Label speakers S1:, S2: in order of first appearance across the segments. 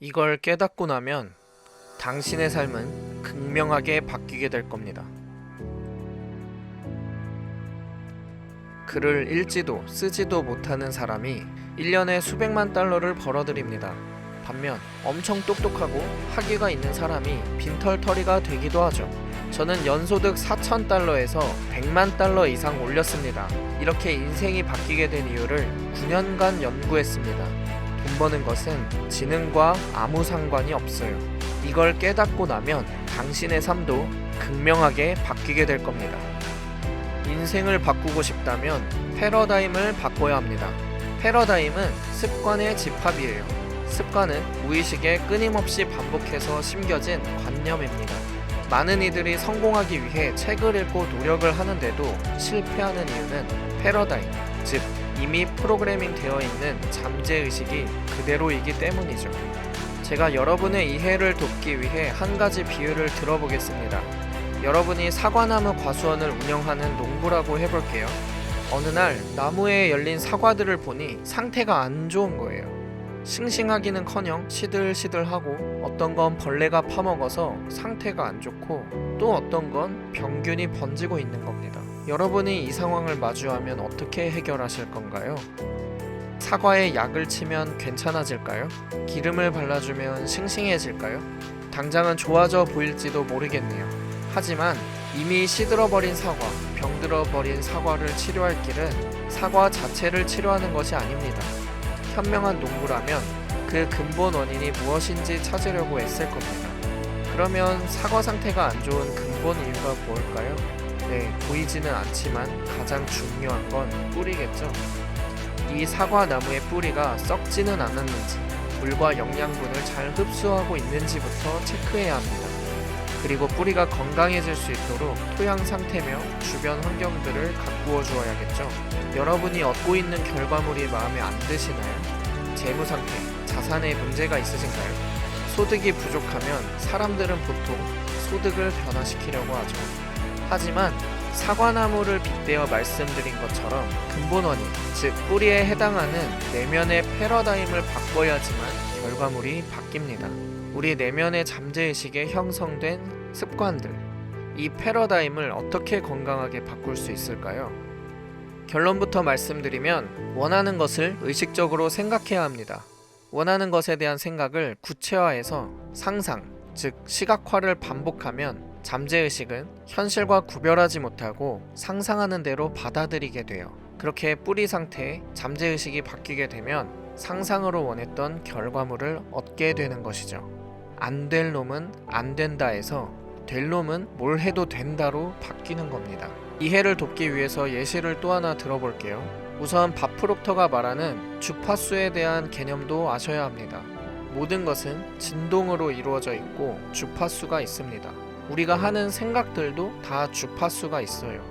S1: 이걸 깨닫고 나면 당신의 삶은 극명하게 바뀌게 될 겁니다. 글을 읽지도 쓰지도 못하는 사람이 1년에 수백만 달러를 벌어들입니다. 반면 엄청 똑똑하고 학위가 있는 사람이 빈털터리가 되기도 하죠. 저는 연소득 4,000달러에서 100만 달러 이상 올렸습니다. 이렇게 인생이 바뀌게 된 이유를 9년간 연구했습니다. 돈 버는 것은 지능과 아무 상관이 없어요. 이걸 깨닫고 나면 당신의 삶도 극명하게 바뀌게 될 겁니다. 인생을 바꾸고 싶다면 패러다임을 바꿔야 합니다. 패러다임은 습관의 집합이에요. 습관은 무의식에 끊임없이 반복해서 심겨진 관념입니다. 많은 이들이 성공하기 위해 책을 읽고 노력을 하는데도 실패하는 이유는 패러다임, 즉 이미 프로그래밍 되어 있는 잠재의식이 그대로이기 때문이죠. 제가 여러분의 이해를 돕기 위해 한 가지 비유를 들어보겠습니다. 여러분이 사과나무 과수원을 운영하는 농부라고 해볼게요. 어느 날 나무에 열린 사과들을 보니 상태가 안 좋은 거예요. 싱싱하기는커녕 시들시들하고 어떤 건 벌레가 파먹어서 상태가 안 좋고 또 어떤 건 병균이 번지고 있는 겁니다. 여러분이 이 상황을 마주하면 어떻게 해결하실 건가요? 사과에 약을 치면 괜찮아질까요? 기름을 발라주면 싱싱해질까요? 당장은 좋아져 보일지도 모르겠네요. 하지만 이미 시들어버린 사과, 병들어버린 사과를 치료할 길은 사과 자체를 치료하는 것이 아닙니다. 현명한 농부라면 그 근본 원인이 무엇인지 찾으려고 애쓸 겁니다. 그러면 사과 상태가 안 좋은 근본 이유가 뭘까요? 네, 보이지는 않지만 가장 중요한 건 뿌리겠죠. 이 사과 나무의 뿌리가 썩지는 않았는지, 물과 영양분을 잘 흡수하고 있는지부터 체크해야 합니다. 그리고 뿌리가 건강해질 수 있도록 토양 상태며 주변 환경들을 가꾸어 주어야겠죠. 여러분이 얻고 있는 결과물이 마음에 안 드시나요? 재무 상태, 자산에 문제가 있으신가요? 소득이 부족하면 사람들은 보통 소득을 변화시키려고 하죠. 하지만 사과나무를 빗대어 말씀드린 것처럼 근본 원인, 즉 뿌리에 해당하는 내면의 패러다임을 바꿔야지만 결과물이 바뀝니다. 우리 내면의 잠재의식에 형성된 습관들, 이 패러다임을 어떻게 건강하게 바꿀 수 있을까요? 결론부터 말씀드리면 원하는 것을 의식적으로 생각해야 합니다. 원하는 것에 대한 생각을 구체화해서 상상, 즉 시각화를 반복하면 잠재의식은 현실과 구별하지 못하고 상상하는 대로 받아들이게 돼요. 그렇게 뿌리 상태의 잠재의식이 바뀌게 되면 상상으로 원했던 결과물을 얻게 되는 것이죠. 안 될 놈은 안 된다에서 될 놈은 뭘 해도 된다로 바뀌는 겁니다. 이해를 돕기 위해서 예시를 또 하나 들어볼게요. 우선 바프록터가 말하는 주파수에 대한 개념도 아셔야 합니다. 모든 것은 진동으로 이루어져 있고 주파수가 있습니다. 우리가 하는 생각들도 다 주파수가 있어요.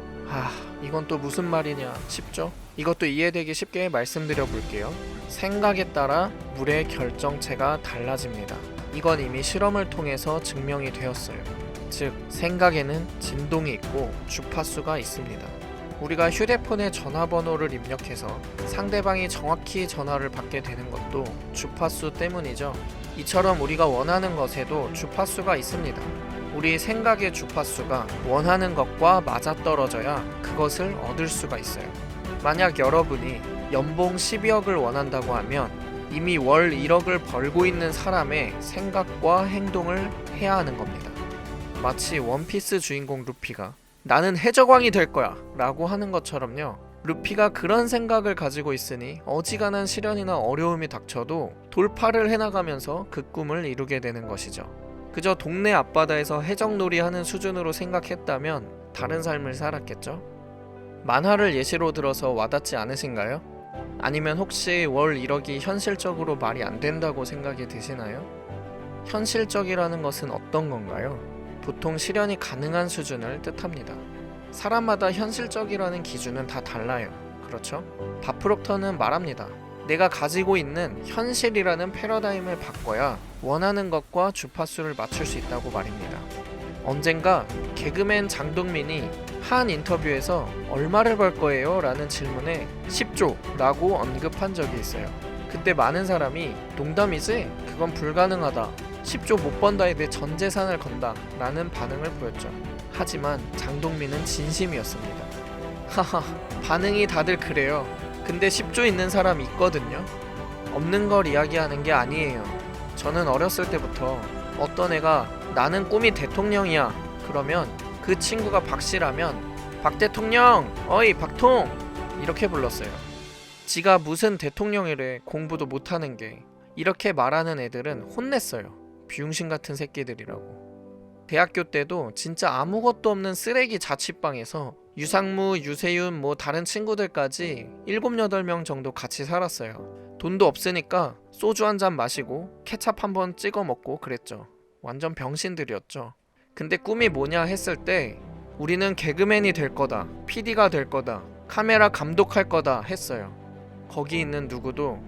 S1: 이건 또 무슨 말이냐 싶죠? 이것도 이해되기 쉽게 말씀드려 볼게요. 생각에 따라 물의 결정체가 달라집니다. 이건 이미 실험을 통해서 증명이 되었어요. 즉, 생각에는 진동이 있고 주파수가 있습니다. 우리가 휴대폰에 전화번호를 입력해서 상대방이 정확히 전화를 받게 되는 것도 주파수 때문이죠. 이처럼 우리가 원하는 것에도 주파수가 있습니다. 우리 생각의 주파수가 원하는 것과 맞아떨어져야 그것을 얻을 수가 있어요. 만약 여러분이 연봉 12억을 원한다고 하면 이미 월 1억을 벌고 있는 사람의 생각과 행동을 해야 하는 겁니다. 마치 원피스 주인공 루피가 나는 해적왕이 될 거야 라고 하는 것처럼요. 루피가 그런 생각을 가지고 있으니 어지간한 시련이나 어려움이 닥쳐도 돌파를 해나가면서 그 꿈을 이루게 되는 것이죠. 그저 동네 앞바다에서 해적놀이 하는 수준으로 생각했다면 다른 삶을 살았겠죠? 만화를 예시로 들어서 와닿지 않으신가요? 아니면 혹시 월 1억이 현실적으로 말이 안 된다고 생각이 드시나요? 현실적이라는 것은 어떤 건가요? 보통 실현이 가능한 수준을 뜻합니다. 사람마다 현실적이라는 기준은 다 달라요. 그렇죠? 바프록터는 말합니다. 내가 가지고 있는 현실이라는 패러다임을 바꿔야 원하는 것과 주파수를 맞출 수 있다고 말입니다. 언젠가 개그맨 장동민이 한 인터뷰에서 얼마를 벌 거예요? 라는 질문에 10조 라고 언급한 적이 있어요. 그때 많은 사람이 농담이지? 그건 불가능하다. 10조 못 번다에 내 전 재산을 건다. 라는 반응을 보였죠. 하지만 장동민은 진심이었습니다. 하하, 반응이 다들 그래요. 근데 10조 있는 사람 있거든요. 없는 걸 이야기하는 게 아니에요. 저는 어렸을 때부터 어떤 애가 나는 꿈이 대통령이야. 그러면 그 친구가 박씨라면 박 대통령! 어이 박통! 이렇게 불렀어요. 지가 무슨 대통령이래, 공부도 못하는 게. 이렇게 말하는 애들은 혼냈어요. 비용신 같은 새끼들이라고. 대학교 때도 진짜 아무것도 없는 쓰레기 자취방에서 유상무, 유세윤 다른 친구들까지 7, 8명 정도 같이 살았어요. 돈도 없으니까 소주 한 잔 마시고 케찹 한번 찍어 먹고 그랬죠. 완전 병신들이었죠. 근데 꿈이 뭐냐 했을 때 우리는 개그맨이 될 거다, PD가 될 거다, 카메라 감독할 거다 했어요. 거기 있는 누구도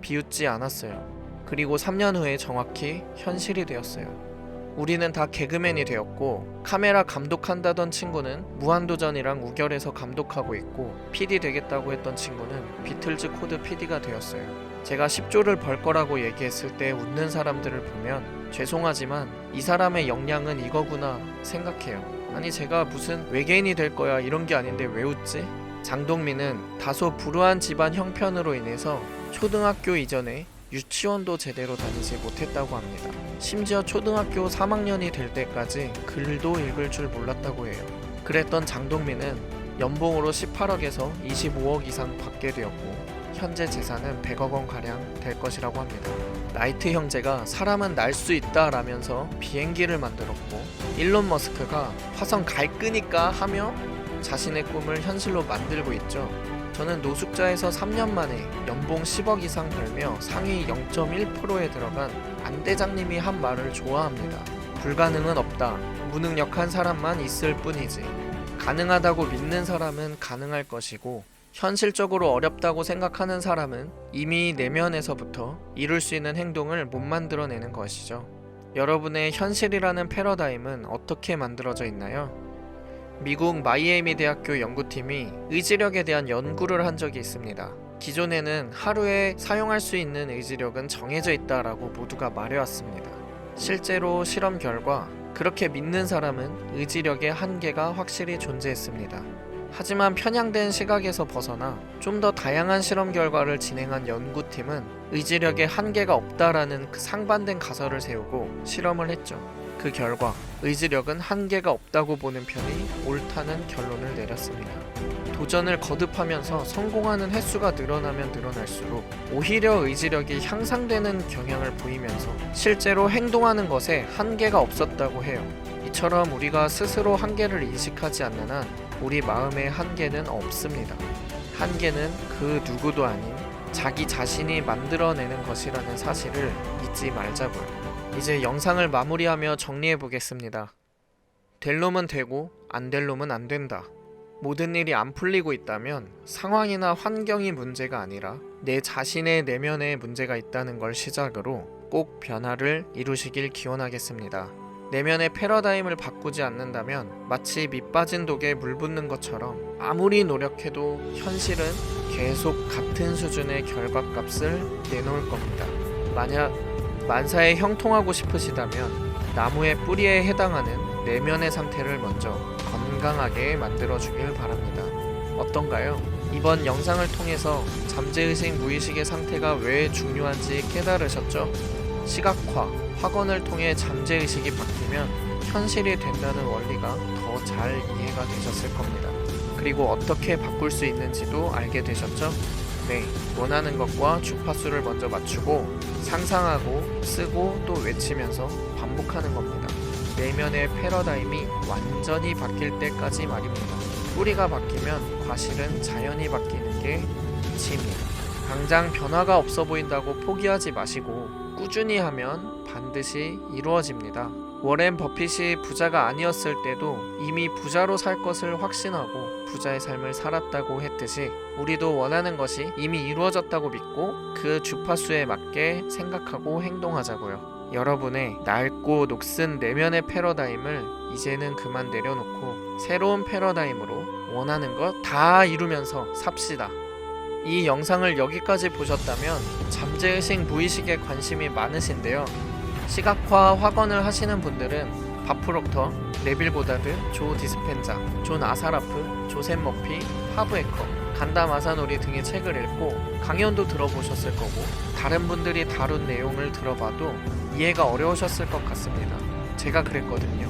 S1: 비웃지 않았어요. 그리고 3년 후에 정확히 현실이 되었어요. 우리는 다 개그맨이 되었고, 카메라 감독한다던 친구는 무한도전이랑 우결에서 감독하고 있고, PD 되겠다고 했던 친구는 비틀즈 코드 PD가 되었어요. 제가 10조를 벌 거라고 얘기했을 때 웃는 사람들을 보면 죄송하지만 이 사람의 역량은 이거구나 생각해요. 아니 제가 무슨 외계인이 될 거야 이런 게 아닌데 왜 웃지? 장동민은 다소 불우한 집안 형편으로 인해서 초등학교 이전에 유치원도 제대로 다니지 못했다고 합니다. 심지어 초등학교 3학년이 될 때까지 글도 읽을 줄 몰랐다고 해요. 그랬던 장동민은 연봉으로 18억에서 25억 이상 받게 되었고 현재 재산은 100억 원 가량 될 것이라고 합니다. 라이트 형제가 사람은 날 수 있다 라면서 비행기를 만들었고, 일론 머스크가 화성 갈 거니까 하며 자신의 꿈을 현실로 만들고 있죠. 저는 노숙자에서 3년 만에 연봉 10억 이상 벌며 상위 0.1%에 들어간 안 대장님이 한 말을 좋아합니다. 불가능은 없다. 무능력한 사람만 있을 뿐이지. 가능하다고 믿는 사람은 가능할 것이고, 현실적으로 어렵다고 생각하는 사람은 이미 내면에서부터 이룰 수 있는 행동을 못 만들어내는 것이죠. 여러분의 현실이라는 패러다임은 어떻게 만들어져 있나요? 미국 마이애미 대학교 연구팀이 의지력에 대한 연구를 한 적이 있습니다. 기존에는 하루에 사용할 수 있는 의지력은 정해져 있다라고 모두가 말해왔습니다. 실제로 실험 결과 그렇게 믿는 사람은 의지력의 한계가 확실히 존재했습니다. 하지만 편향된 시각에서 벗어나 좀 더 다양한 실험 결과를 진행한 연구팀은 의지력의 한계가 없다라는 그 상반된 가설을 세우고 실험을 했죠. 그 결과 의지력은 한계가 없다고 보는 편이 옳다는 결론을 내렸습니다. 도전을 거듭하면서 성공하는 횟수가 늘어나면 늘어날수록 오히려 의지력이 향상되는 경향을 보이면서 실제로 행동하는 것에 한계가 없었다고 해요. 이처럼 우리가 스스로 한계를 인식하지 않는 한 우리 마음에 한계는 없습니다. 한계는 그 누구도 아닌 자기 자신이 만들어내는 것이라는 사실을 잊지 말자고요. 이제 영상을 마무리하며 정리해 보겠습니다. 될 놈은 되고 안 될 놈은 안 된다. 모든 일이 안 풀리고 있다면 상황이나 환경이 문제가 아니라 내 자신의 내면에 문제가 있다는 걸 시작으로 꼭 변화를 이루시길 기원하겠습니다. 내면의 패러다임을 바꾸지 않는다면 마치 밑 빠진 독에 물 붓는 것처럼 아무리 노력해도 현실은 계속 같은 수준의 결과값을 내놓을 겁니다. 만약 만사에 형통하고 싶으시다면 나무의 뿌리에 해당하는 내면의 상태를 먼저 건강하게 만들어주길 바랍니다. 어떤가요? 이번 영상을 통해서 잠재의식, 무의식의 상태가 왜 중요한지 깨달으셨죠? 시각화, 확언을 통해 잠재의식이 바뀌면 현실이 된다는 원리가 더 잘 이해가 되셨을 겁니다. 그리고 어떻게 바꿀 수 있는지도 알게 되셨죠? 네, 원하는 것과 주파수를 먼저 맞추고 상상하고 쓰고 또 외치면서 반복하는 겁니다. 내면의 패러다임이 완전히 바뀔 때까지 말입니다. 뿌리가 바뀌면 과실은 자연히 바뀌는 게 이치입니다. 당장 변화가 없어 보인다고 포기하지 마시고 꾸준히 하면 반드시 이루어집니다. 워렌 버핏이 부자가 아니었을 때도 이미 부자로 살 것을 확신하고 부자의 삶을 살았다고 했듯이 우리도 원하는 것이 이미 이루어졌다고 믿고 그 주파수에 맞게 생각하고 행동하자고요. 여러분의 낡고 녹슨 내면의 패러다임을 이제는 그만 내려놓고 새로운 패러다임으로 원하는 것 다 이루면서 삽시다. 이 영상을 여기까지 보셨다면 잠재의식 무의식에 관심이 많으신데요. 시각화 확언을 하시는 분들은 밥 프록터, 네빌 고다드, 조 디스펜자, 존 아사라프, 조셉 머피, 하브 에커, 간다 마사노리 등의 책을 읽고 강연도 들어보셨을 거고 다른 분들이 다룬 내용을 들어봐도 이해가 어려우셨을 것 같습니다. 제가 그랬거든요.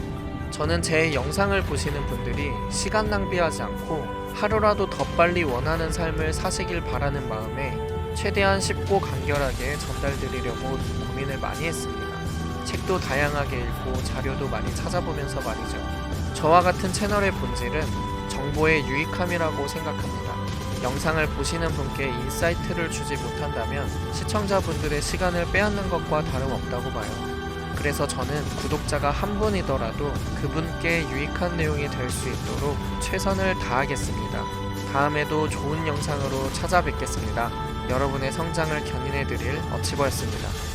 S1: 저는 제 영상을 보시는 분들이 시간 낭비하지 않고 하루라도 더 빨리 원하는 삶을 사시길 바라는 마음에 최대한 쉽고 간결하게 전달드리려고 고민을 많이 했습니다. 책도 다양하게 읽고 자료도 많이 찾아보면서 말이죠. 저와 같은 채널의 본질은 정보의 유익함이라고 생각합니다. 영상을 보시는 분께 인사이트를 주지 못한다면 시청자분들의 시간을 빼앗는 것과 다름없다고 봐요. 그래서 저는 구독자가 한 분이더라도 그분께 유익한 내용이 될 수 있도록 최선을 다하겠습니다. 다음에도 좋은 영상으로 찾아뵙겠습니다. 여러분의 성장을 견인해드릴 어치버였습니다.